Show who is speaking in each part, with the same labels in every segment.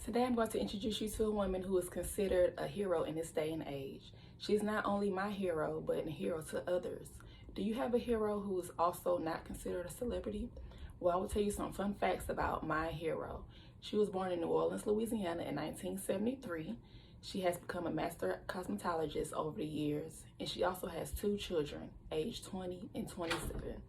Speaker 1: Today I'm going to introduce you to a woman who is considered a hero in this day and age. She's not only my hero, but a hero to others. Do you have a hero who is also not considered a celebrity? Well, I will tell you some fun facts about my hero. She was born in New Orleans, Louisiana in 1973. She has become a master cosmetologist over the years, and she also has two children, aged 20 and 27.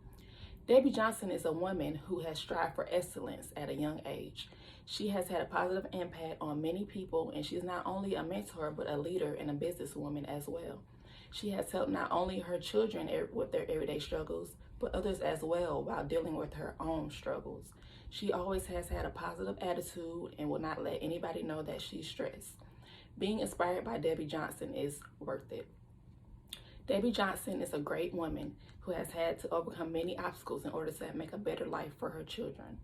Speaker 1: Debbie Johnson is a woman who has strived for excellence at a young age. She has had a positive impact on many people, and she's not only a mentor, but a leader and a businesswoman as well. She has helped not only her children with their everyday struggles, but others as well while dealing with her own struggles. She always has had a positive attitude and will not let anybody know that she's stressed. Being inspired by Debbie Johnson is worth it. Debbie Johnson is a great woman who has had to overcome many obstacles in order to make a better life for her children.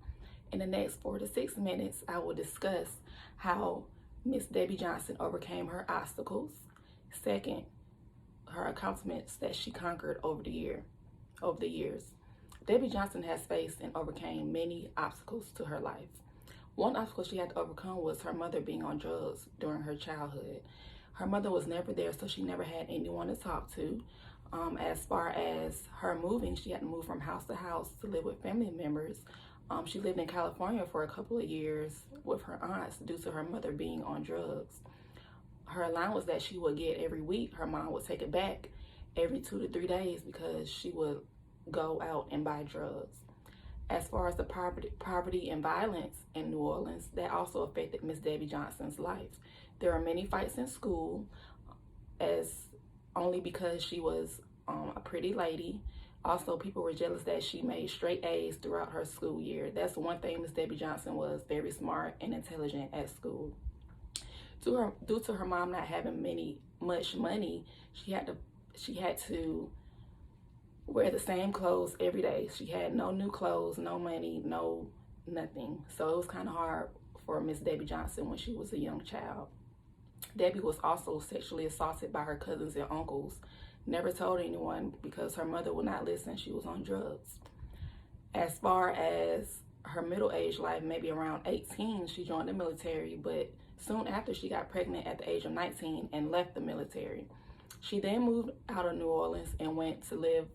Speaker 1: In the next 4 to 6 minutes, I will discuss how Miss Debbie Johnson overcame her obstacles. Second, her accomplishments that she conquered over the years. Debbie Johnson has faced and overcame many obstacles to her life. One obstacle she had to overcome was her mother being on drugs during her childhood. Her mother was never there, so she never had anyone to talk to. As far as her moving, she had to move from house to house to live with family members. She lived in California for a couple of years with her aunts due to her mother being on drugs. Her allowance that she would get every week, her mom would take it back every 2 to 3 days because she would go out and buy drugs. As far as the poverty and violence in New Orleans, that also affected Miss Debbie Johnson's life. There were many fights in school, as only because she was a pretty lady. Also, people were jealous that she made straight A's throughout her school year. That's one thing. Miss Debbie Johnson was very smart and intelligent at school. Due to her mom not having much money, she had to wear the same clothes every day. She had no new clothes, no money, no nothing. So it was kind of hard for Miss Debbie Johnson when she was a young child. Debbie was also sexually assaulted by her cousins and uncles. Never told anyone because her mother would not listen. She was on drugs. As far as her middle-aged life, maybe around 18, she joined the military, but soon after she got pregnant at the age of 19 and left the military. She then moved out of New Orleans and went to live.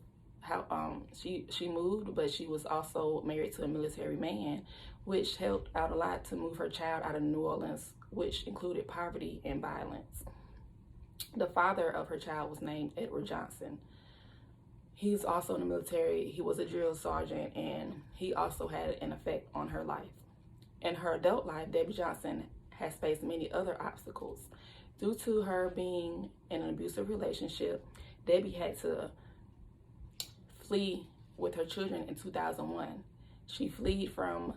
Speaker 1: She moved, but she was also married to a military man, which helped out a lot to move her child out of New Orleans, which included poverty and violence. The father of her child was named Edward Johnson. He's also in the military. He was a drill sergeant, and he also had an effect on her life. In her adult life, Debbie Johnson has faced many other obstacles. Due to her being in an abusive relationship, Debbie had to flee with her children in 2001. She fled from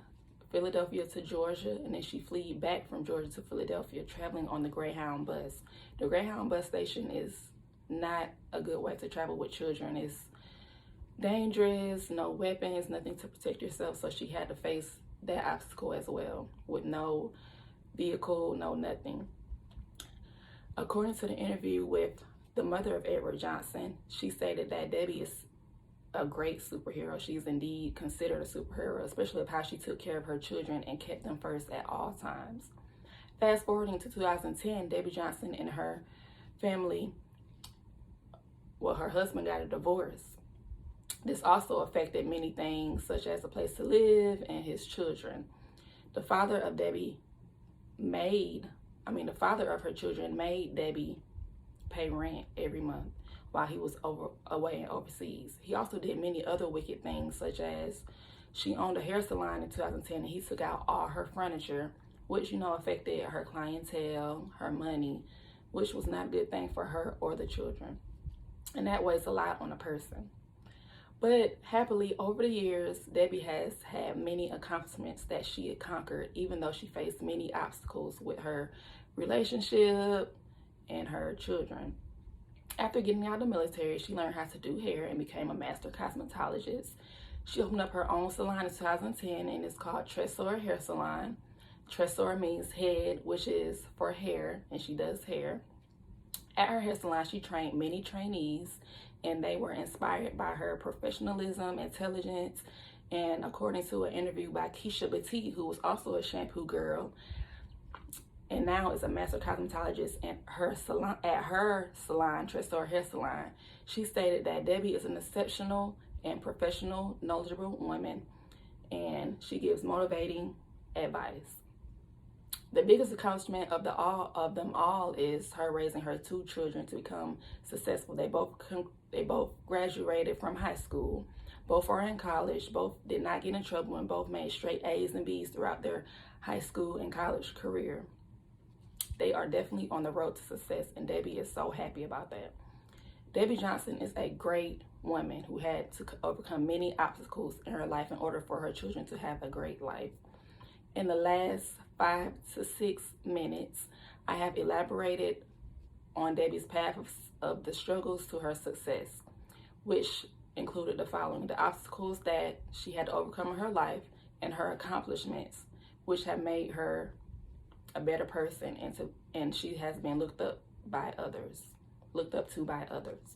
Speaker 1: Philadelphia to Georgia, and then she fled back from Georgia to Philadelphia, traveling on the Greyhound bus. The Greyhound bus station is not a good way to travel with children. It's dangerous, no weapons, nothing to protect yourself, so she had to face that obstacle as well, with no vehicle, no nothing. According to the interview with the mother of Edward Johnson, she stated that Debbie is a great superhero. She's indeed considered a superhero, especially of how she took care of her children and kept them first at all times. Fast forwarding to 2010, Debbie Johnson and her family, her husband got a divorce. This also affected many things, such as a place to live and his children. The father of her children made Debbie pay rent every month while he was away and overseas. He also did many other wicked things, such as she owned a hair salon in 2010 and he took out all her furniture, which, affected her clientele, her money, which was not a good thing for her or the children. And that weighs a lot on a person. But happily, over the years, Debbie has had many accomplishments that she had conquered, even though she faced many obstacles with her relationship and her children. After getting out of the military, she learned how to do hair and became a master cosmetologist. She opened up her own salon in 2010, and it's called Tresor Hair Salon. Tresor means head, which is for hair, and she does hair. At her hair salon, she trained many trainees, and they were inspired by her professionalism, intelligence, and according to an interview by Keisha Batiste, who was also a shampoo girl, and now is a master cosmetologist at her salon, Tresor Hair Salon. She stated that Debbie is an exceptional and professional, knowledgeable woman, and she gives motivating advice. The biggest accomplishment of them all is her raising her 2 children to become successful. They both graduated from high school. Both are in college. Both did not get in trouble, and both made straight A's and B's throughout their high school and college career. They are definitely on the road to success, and Debbie is so happy about that. Debbie Johnson is a great woman who had to overcome many obstacles in her life in order for her children to have a great life. In the last 5 to 6 minutes, I have elaborated on Debbie's path of the struggles to her success, which included the following: the obstacles that she had to overcome in her life, and her accomplishments, which have made her a better person, and she has been looked up to by others.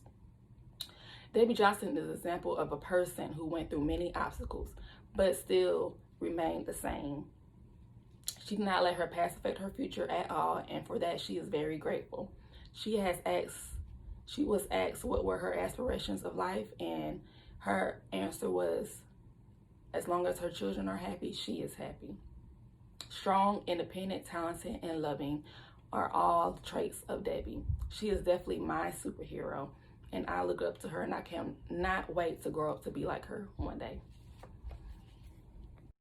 Speaker 1: Debbie Johnson is an example of a person who went through many obstacles, but still remained the same. She did not let her past affect her future at all, and for that she is very grateful. She was asked what were her aspirations of life, and her answer was, as long as her children are happy, she is happy. Strong, independent, talented, and loving are all traits of Debbie. She is definitely my superhero, and I look up to her, and I cannot wait to grow up to be like her one day.